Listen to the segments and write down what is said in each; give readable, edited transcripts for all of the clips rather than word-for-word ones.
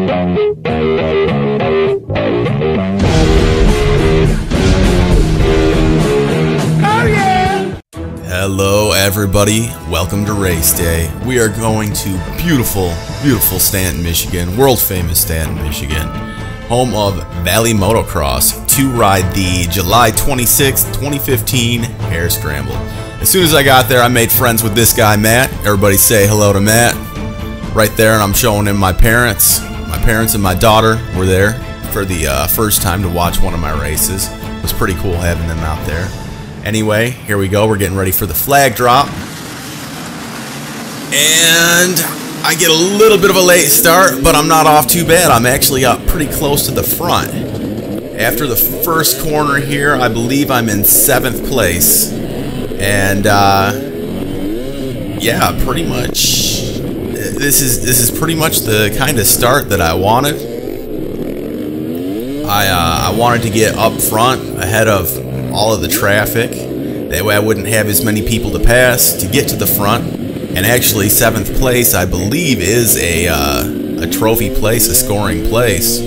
Hello everybody, welcome to race day. We are going to beautiful, beautiful Stanton, Michigan, world famous Stanton, Michigan, home of Valley Motocross, to ride the July 26, 2015 Hare Scramble. As soon as I got there, I made friends with this guy, Matt. Everybody say hello to Matt. Right there, and I'm showing him my parents. My parents and my daughter were there for the first time to watch one of my races. It was pretty cool having them out there. Anyway, here we go. We're getting ready for the flag drop. And I get a little bit of a late start, but I'm not off too bad. I'm actually up pretty close to the front. After the first corner here, I believe I'm in 7th place. And yeah, pretty much this is pretty much the kind of start that I wanted. I wanted to get up front ahead of all of the traffic. That way I wouldn't have as many people to pass to get to the front. And actually 7th place, I believe, is a trophy place, a scoring place.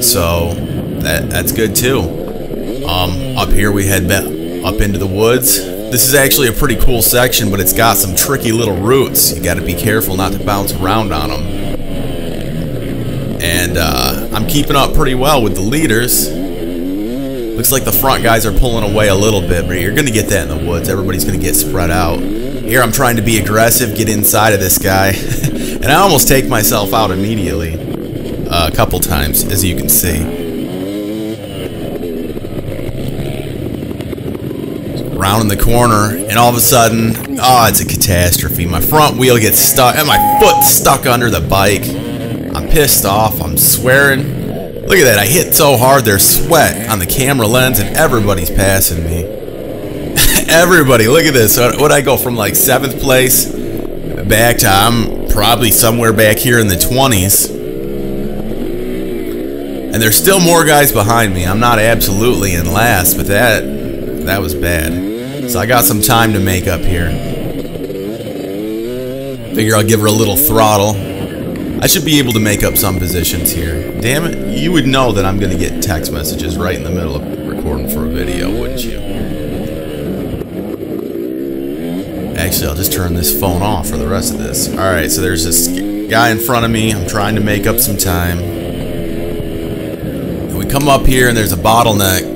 So that's good too. Up here we head up into the woods. This is actually a pretty cool section, but it's got some tricky little roots. You got to be careful not to bounce around on them. And I'm keeping up pretty well with the leaders. Looks like the front guys are pulling away a little bit, but you're going to get that in the woods. Everybody's going to get spread out. Here I'm trying to be aggressive, get inside of this guy. And I almost take myself out immediately. A couple times, as you can see. Round in the corner, and all of a sudden, oh, it's a catastrophe. My front wheel gets stuck, and my foot's stuck under the bike. I'm pissed off. I'm swearing. Look at that, I hit so hard there's sweat on the camera lens and everybody's passing me. Everybody, look at this. So what I go from like 7th place back to I'm probably somewhere back here in the 20s. And there's still more guys behind me. I'm not absolutely in last, but that was bad. So I got some time to make up here. Figure I'll give her a little throttle. I should be able to make up some positions here. Damn it, you would know that I'm going to get text messages right in the middle of recording for a video, wouldn't you? Actually, I'll just turn this phone off for the rest of this. Alright, so there's this guy in front of me. I'm trying to make up some time. And we come up here and there's a bottleneck.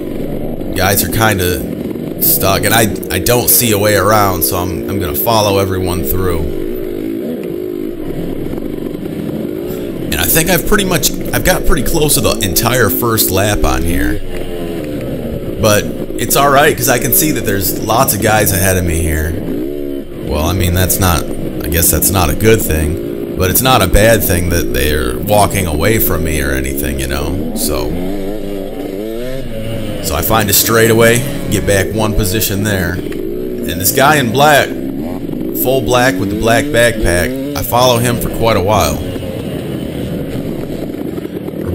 Guys are kind of stuck, and I don't see a way around, so I'm going to follow everyone through. I think I've got pretty close to the entire first lap on here. But it's alright, because I can see that there's lots of guys ahead of me here. Well, I mean, I guess that's not a good thing, but it's not a bad thing that they're walking away from me or anything, you know. So I find a straightaway, get back one position there. And this guy in black, full black with the black backpack, I follow him for quite a while.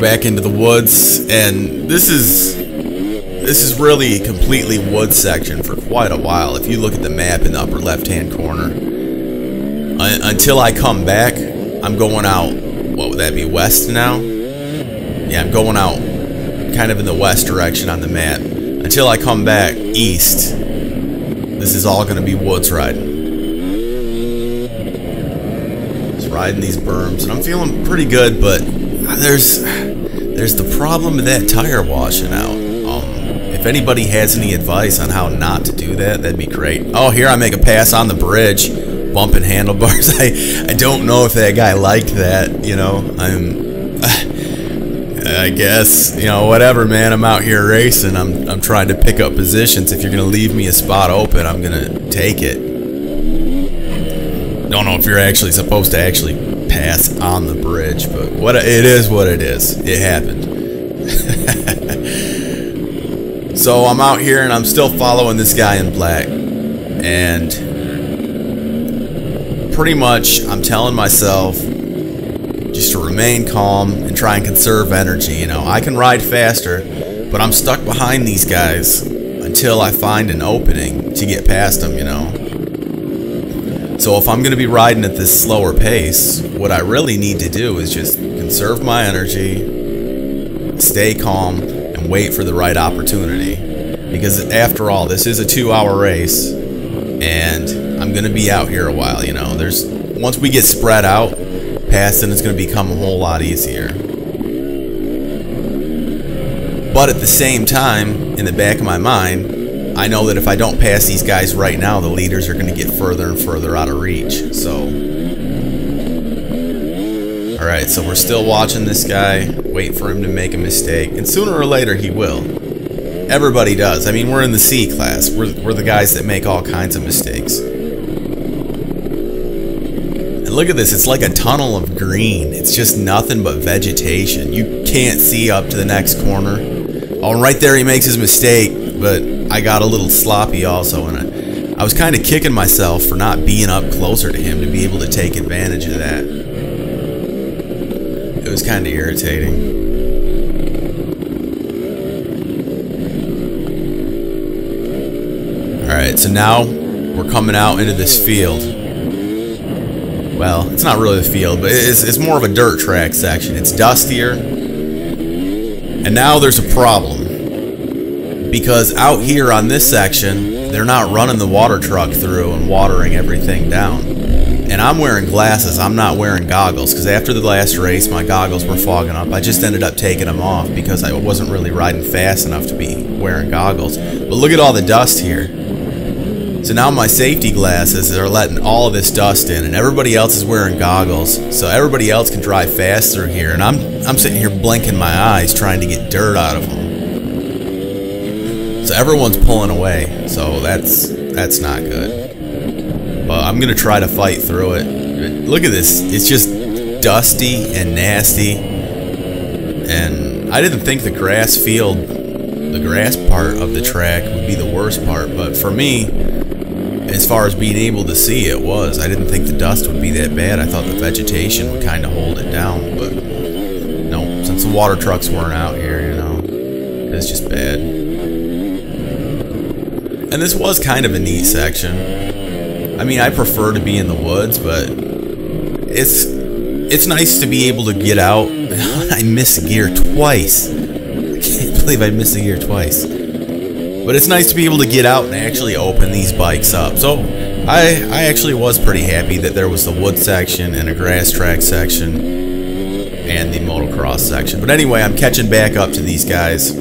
Back into the woods, and this is really a completely wood section for quite a while. If you look at the map in the upper left hand corner, until I come back, I'm going out, what would that be, west now? Yeah, I'm going out kind of in the west direction on the map. Until I come back east, this is all going to be woods riding. Just riding these berms, and I'm feeling pretty good, but there's the problem with that tire washing out. If anybody has any advice on how not to do that, that'd be great. Oh, here I make a pass on the bridge, bumping handlebars. I don't know if that guy liked that, you know. I guess, you know, whatever, man. I'm out here racing. I'm trying to pick up positions. If you're gonna leave me a spot open, I'm gonna take it. Don't know if you're actually supposed to pass on the bridge, but it is what it is. It happened. So I'm out here and I'm still following this guy in black, and pretty much I'm telling myself just to remain calm and try and conserve energy. You know, I can ride faster, but I'm stuck behind these guys until I find an opening to get past them, you know. So if I'm going to be riding at this slower pace, what I really need to do is just conserve my energy, stay calm, and wait for the right opportunity. Because after all, this is a 2-hour race, and I'm going to be out here a while, you know. Once we get spread out, passing is going to become a whole lot easier. But at the same time, in the back of my mind, I know that if I don't pass these guys right now, the leaders are going to get further and further out of reach. So, alright, so we're still watching this guy, wait for him to make a mistake, and sooner or later he will. Everybody does. I mean, we're in the C class. We're the guys that make all kinds of mistakes. And look at this, it's like a tunnel of green. It's just nothing but vegetation. You can't see up to the next corner. Oh, right there he makes his mistake, but I got a little sloppy also, and I was kind of kicking myself for not being up closer to him to be able to take advantage of that. It was kind of irritating. Alright, so now we're coming out into this field. Well, it's not really a field, but it's more of a dirt track section. It's dustier. And now there's a problem. Because out here on this section, they're not running the water truck through and watering everything down. And I'm wearing glasses, I'm not wearing goggles, because after the last race, my goggles were fogging up. I just ended up taking them off because I wasn't really riding fast enough to be wearing goggles. But look at all the dust here. So now my safety glasses are letting all of this dust in, and everybody else is wearing goggles, so everybody else can drive fast through here, and I'm sitting here blinking my eyes trying to get dirt out of them. So everyone's pulling away, so that's not good. But I'm gonna try to fight through it. Look at this, it's just dusty and nasty, and I didn't think the grass part of the track would be the worst part, but for me, as far as being able to see, it was. I didn't think the dust would be that bad. I thought the vegetation would kind of hold it down, but no, since the water trucks weren't out here, you know, it's just bad. And this was kind of a neat section. I mean, I prefer to be in the woods, but it's nice to be able to get out. I missed gear twice. I can't believe I missed a gear twice. But it's nice to be able to get out and actually open these bikes up. So I actually was pretty happy that there was the wood section and a grass track section and the motocross section. But anyway, I'm catching back up to these guys.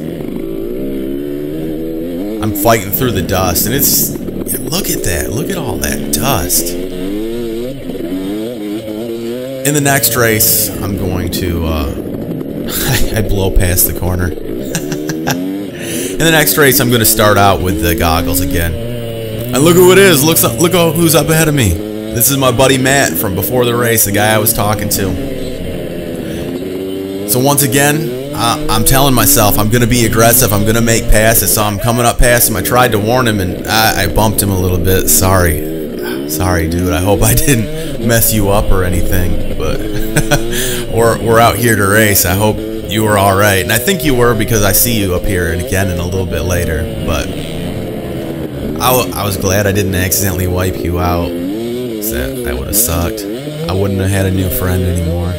I'm fighting through the dust, and it's, look at that, look at all that dust. In the next race, I'm going to I blow past the corner. In the next race, I'm going to start out with the goggles again. And look who it is. Look who's up ahead of me. This is my buddy Matt from before the race, the guy I was talking to. So once again, I'm telling myself I'm going to be aggressive. I'm going to make passes. So I'm coming up past him. I tried to warn him, and I bumped him a little bit. Sorry, dude. I hope I didn't mess you up or anything. But we're out here to race. I hope you were alright, and I think you were because I see you up here and again and a little bit later, but I was glad I didn't accidentally wipe you out. That would have sucked. I wouldn't have had a new friend anymore.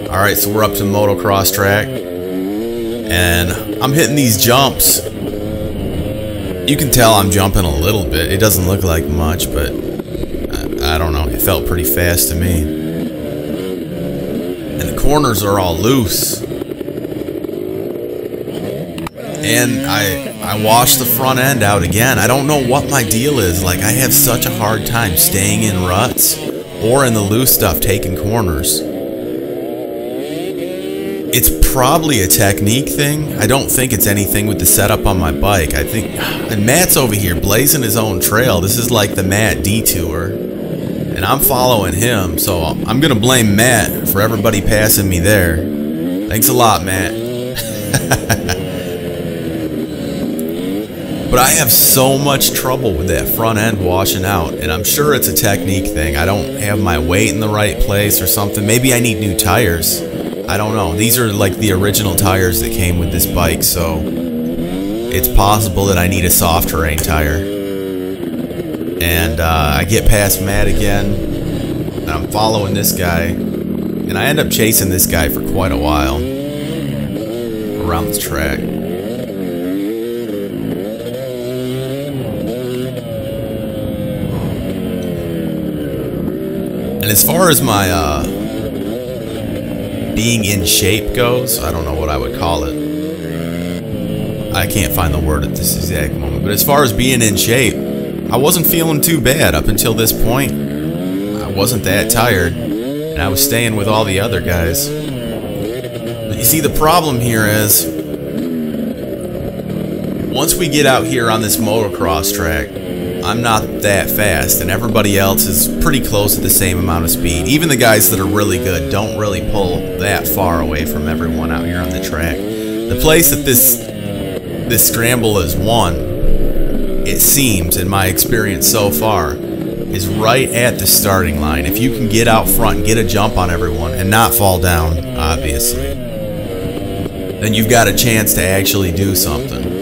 Alright, so we're up to the motocross track, and I'm hitting these jumps. You can tell I'm jumping a little bit. It doesn't look like much, but I don't know, it felt pretty fast to me. And the corners are all loose. And I washed the front end out again. I don't know what my deal is. Like, I have such a hard time staying in ruts or in the loose stuff taking corners. It's probably a technique thing. I don't think it's anything with the setup on my bike. I think, and Matt's over here blazing his own trail. This is like the Matt detour. And I'm following him, so I'm going to blame Matt for everybody passing me there. Thanks a lot, Matt. But I have so much trouble with that front end washing out, and I'm sure it's a technique thing. I don't have my weight in the right place or something. Maybe I need new tires. I don't know. These are like the original tires that came with this bike, so it's possible that I need a soft terrain tire. And I get past Matt again, and I'm following this guy, and I end up chasing this guy for quite a while around the track. And as far as my being in shape goes, I don't know what I would call it. I can't find the word at this exact moment. But as far as being in shape, I wasn't feeling too bad up until this point. I wasn't that tired, and I was staying with all the other guys. But you see, the problem here is, once we get out here on this motocross track, I'm not that fast, and everybody else is pretty close to the same amount of speed. Even the guys that are really good don't really pull that far away from everyone out here on the track. The place that this scramble is won, it seems, in my experience so far, is right at the starting line. If you can get out front and get a jump on everyone and not fall down, obviously, then you've got a chance to actually do something.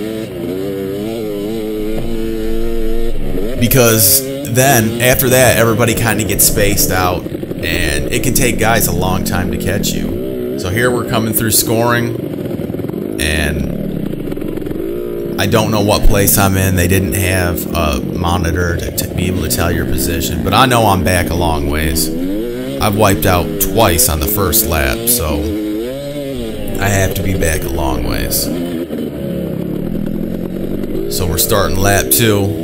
Because then, after that, everybody kind of gets spaced out, and it can take guys a long time to catch you. So here we're coming through scoring, and I don't know what place I'm in. They didn't have a monitor to be able to tell your position, but I know I'm back a long ways. I've wiped out twice on the first lap, so I have to be back a long ways. So we're starting lap 2.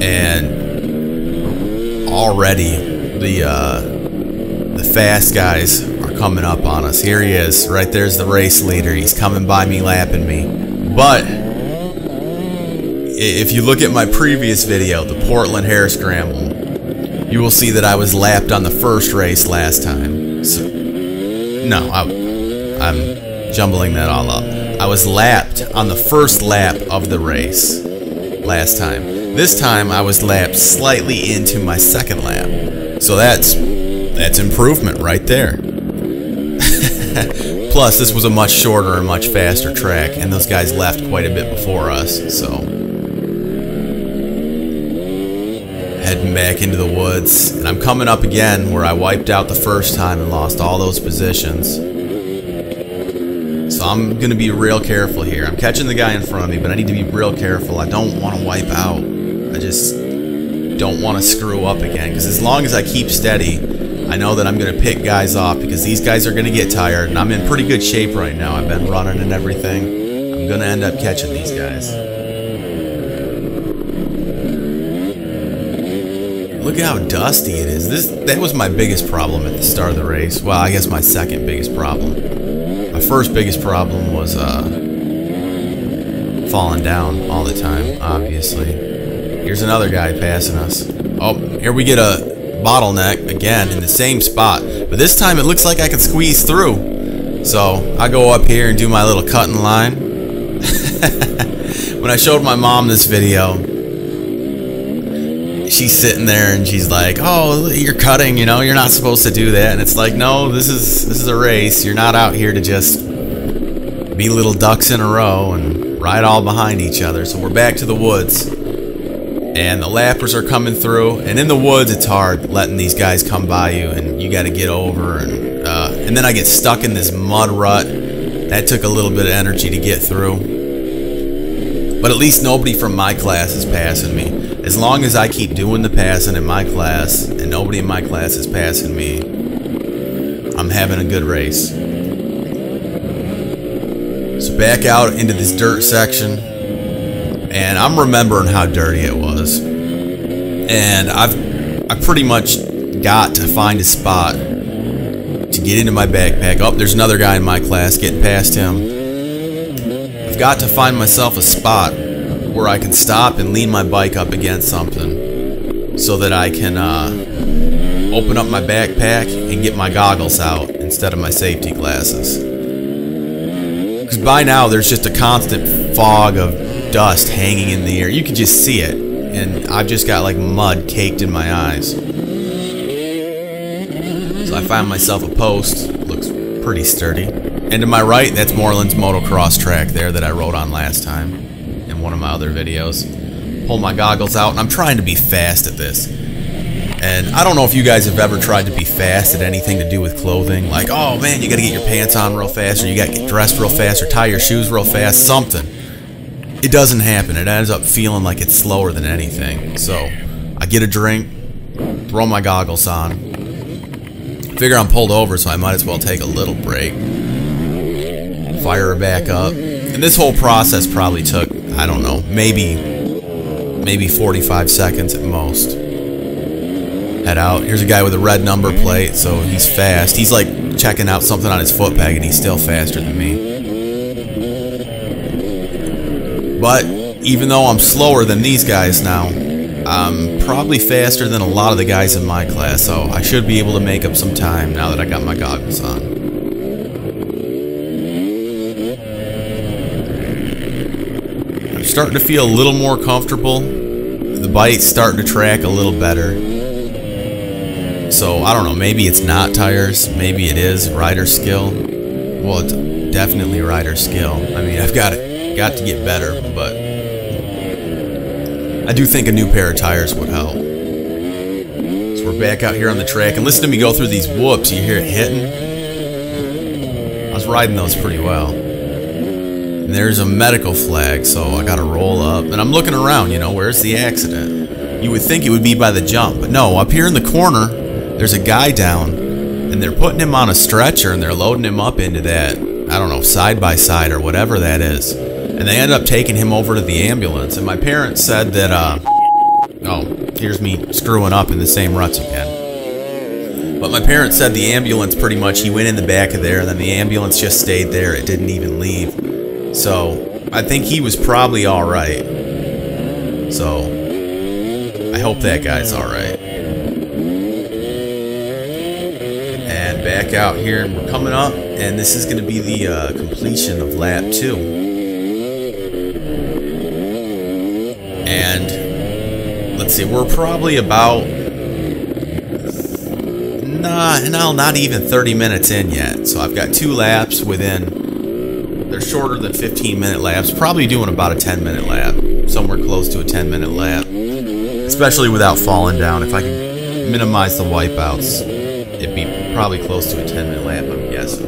And already the fast guys are coming up on us. Here he is. Right there's the race leader. He's coming by me, lapping me. But if you look at my previous video, the Portland Hare Scramble, you will see that I was lapped on the first race last time. So, no, I'm jumbling that all up. I was lapped on the first lap of the race last time. This time I was lapped slightly into my second lap. So that's improvement right there. Plus, this was a much shorter and much faster track, and those guys left quite a bit before us, so heading back into the woods, and I'm coming up again where I wiped out the first time and lost all those positions. So I'm gonna be real careful here. I'm catching the guy in front of me, but I need to be real careful. I don't want to wipe out. I just don't want to screw up again, because as long as I keep steady, I know that I'm going to pick guys off, because these guys are going to get tired, and I'm in pretty good shape right now. I've been running and everything. I'm going to end up catching these guys. Look how dusty it is. That was my biggest problem at the start of the race. Well, I guess my second biggest problem. My first biggest problem was falling down all the time, obviously. Here's another guy passing us. Oh, here we get a bottleneck again in the same spot. But this time it looks like I can squeeze through. So I go up here and do my little cutting line. When I showed my mom this video, she's sitting there and she's like, "Oh, you're cutting, you know, you're not supposed to do that." And it's like, no, this is a race. You're not out here to just be little ducks in a row and ride all behind each other. So we're back to the woods. And the lappers are coming through, and in the woods it's hard letting these guys come by you, and you got to get over, and then I get stuck in this mud rut. That took a little bit of energy to get through, but at least nobody from my class is passing me. As long as I keep doing the passing in my class, and nobody in my class is passing me, I'm having a good race. So back out into this dirt section. And I'm remembering how dirty it was. And I pretty much got to find a spot to get into my backpack. Oh, there's another guy in my class getting past him. I've got to find myself a spot where I can stop and lean my bike up against something so that I can open up my backpack and get my goggles out instead of my safety glasses. Because by now there's just a constant fog of dust hanging in the air. You can just see it, and I've just got like mud caked in my eyes. So I find myself a post. Looks pretty sturdy. And to my right, that's Moreland's motocross track there that I rode on last time in one of my other videos. pull my goggles out, and I'm trying to be fast at this. And I don't know if you guys have ever tried to be fast at anything to do with clothing. Like, oh man, you gotta get your pants on real fast, or you gotta get dressed real fast, or tie your shoes real fast, something. It doesn't happen. It ends up feeling like it's slower than anything. So, I get a drink, throw my goggles on, figure I'm pulled over, so I might as well take a little break. Fire her back up. And this whole process probably took, I don't know, maybe 45 seconds at most. Head out. Here's a guy with a red number plate, so he's fast. He's like checking out something on his foot peg, and he's still faster than me. But even though I'm slower than these guys now, I'm probably faster than a lot of the guys in my class, so I should be able to make up some time now that I got my goggles on. I'm starting to feel a little more comfortable. The bike's starting to track a little better. So, I don't know, maybe it's not tires, maybe it is rider skill. Well, it's definitely rider skill. I mean, I've got to get better, but I do think a new pair of tires would help. So we're back out here on the track, and listen to me go through these whoops. You hear it hitting? I was riding those pretty well. And there's a medical flag, so I gotta roll up. And I'm looking around, you know, where's the accident? You would think it would be by the jump, but no, up here in the corner, there's a guy down, and they're putting him on a stretcher, and they're loading him up into that, I don't know, side-by-side or whatever that is. And they end up taking him over to the ambulance. And my parents said that, oh, here's me screwing up in the same ruts again. But my parents said the ambulance pretty much, he went in the back of there, and then the ambulance just stayed there. It didn't even leave. So, I think he was probably alright. So, I hope that guy's alright. And back out here, and we're coming up, and this is going to be the completion of lap 2. And let's see, we're probably about not even 30 minutes in yet. So I've got 2 laps within, they're shorter than 15-minute laps, probably doing about a 10-minute lap, somewhere close to a 10-minute lap, especially without falling down. If I can minimize the wipeouts, it'd be probably close to a 10-minute lap, I'm guessing.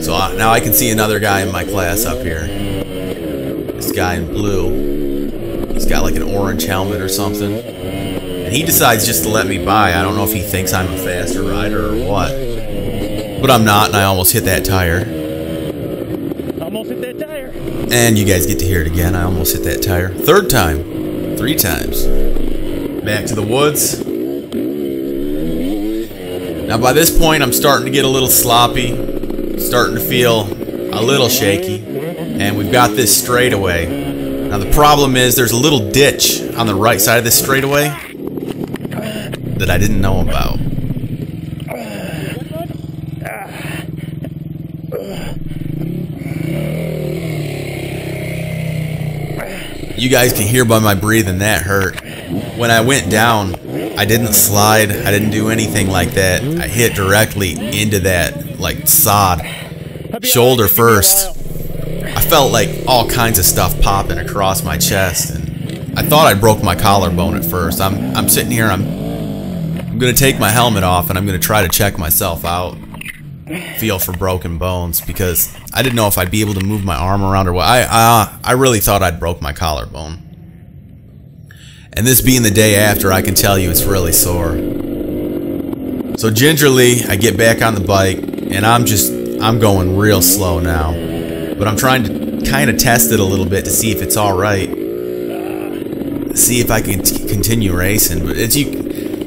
So now I can see another guy in my class up here. This guy in blue. He's got like an orange helmet or something. And he decides just to let me by. I don't know if he thinks I'm a faster rider or what. But I'm not, and I almost hit that tire. Almost hit that tire. And you guys get to hear it again. I almost hit that tire. 3rd time. 3 times. Back to the woods. Now by this point, I'm starting to get a little sloppy. Starting to feel a little shaky. And we've got this straightaway. Now the problem is there's a little ditch on the right side of this straightaway that I didn't know about. You guys can hear by my breathing that hurt. When I went down, I didn't slide, I didn't do anything like that. I hit directly into that, like, sod. Shoulder first. I felt like all kinds of stuff popping across my chest, and I thought I broke my collarbone at first. I'm sitting here, I'm gonna take my helmet off, and I'm gonna try to check myself out, feel for broken bones, because I didn't know if I'd be able to move my arm around or what. I really thought I'd broke my collarbone. And this being the day after, I can tell you it's really sore. So gingerly, I get back on the bike, and I'm going real slow now. But I'm trying to kind of test it a little bit to see if it's alright. See if I can continue racing. But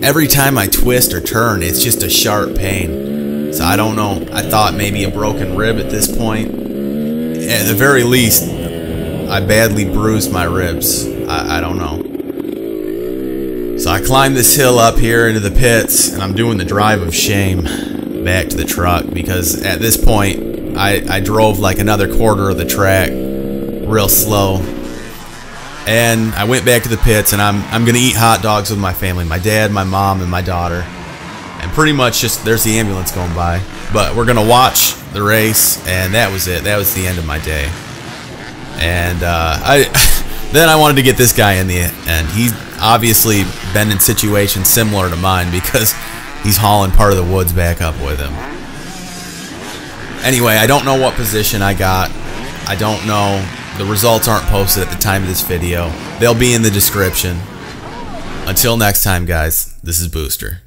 every time I twist or turn, it's just a sharp pain. So I don't know. I thought maybe a broken rib at this point. At the very least, I badly bruised my ribs. I don't know. So I climbed this hill up here into the pits, and I'm doing the drive of shame back to the truck, because at this point, I drove like another quarter of the track real slow. And I went back to the pits, and I'm going to eat hot dogs with my family, my dad, my mom, and my daughter. And pretty much just, there's the ambulance going by. But we're going to watch the race, and that was it. That was the end of my day. And then I wanted to get this guy in the end. He's obviously been in situations similar to mine because he's hauling part of the woods back up with him. Anyway, I don't know what position I got. I don't know. The results aren't posted at the time of this video. They'll be in the description. Until next time, guys, this is Booster.